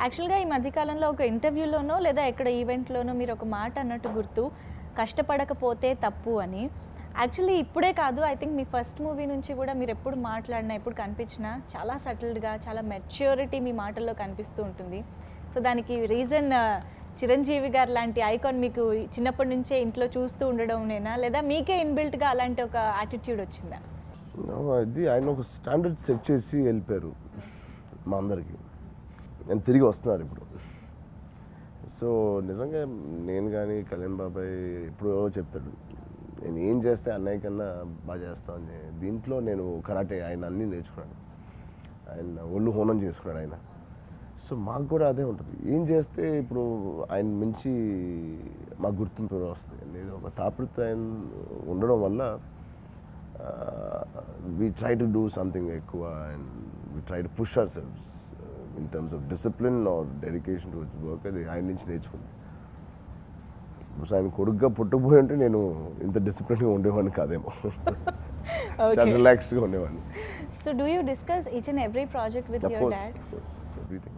యాక్చువల్గా ఈ మధ్యకాలంలో ఒక ఇంటర్వ్యూలోనో లేదా ఎక్కడ ఈవెంట్లోనో మీరు ఒక మాట అన్నట్టు గుర్తు, కష్టపడకపోతే తప్పు అని. యాక్చువల్లీ ఇప్పుడే కాదు, I think me first movie నుంచి కూడా మీరు ఎప్పుడు మాట్లాడినా, ఎప్పుడు కనిపించినా చాలా సటిల్డ్గా, చాలా మెచ్యూరిటీ మీ మాటల్లో కనిపిస్తూ ఉంటుంది. సో దానికి రీజన్ చిరంజీవి గారు లాంటి ఐకాన్ మీకు చిన్నప్పటి నుంచే ఇంట్లో చూస్తూ ఉండడంనేనా, లేదా మీకే ఇన్బిల్ట్గా అలాంటి ఒక యాటిట్యూడ్ వచ్చిందా? అది ఆయన ఒక స్టాండర్డ్ సెట్ చేసి వెళ్ళిపోయారు మా అందరికీ. నేను తిరిగి వస్తున్నారు ఇప్పుడు. సో నిజంగా నేను కానీ కళ్యాణ్ బాబాయ్ ఎప్పుడో చెప్తాడు, నేను ఏం చేస్తే అన్నయ్య కన్నా బాగా చేస్తామని. దీంట్లో నేను కరాటే ఆయన అన్నీ నేర్చుకున్నాను, ఆయన ఒళ్ళు హోనం చేసుకున్నాడు ఆయన. సో మాకు కూడా అదే ఉంటుంది, ఏం చేస్తే ఇప్పుడు ఆయన మించి మాకు గుర్తింపు వస్తుంది అనేది ఒక తాపృత ఆయన ఉండడం వల్ల we try to do something ఎక్కువ and we try to push ourselves in terms of discipline or dedication towards work. అది ఆయన నుంచి నేర్చుకుంది. ఆయన కొడుకుగా పుట్టబోయి ఉంటే నేను ఇంత డిసిప్లిన్గా ఉండేవాడిని కాదేమో, చాలా రిలాక్స్డ్గా ఉండేవాడిని. So do you discuss each and every project with your dad? Of course, everything.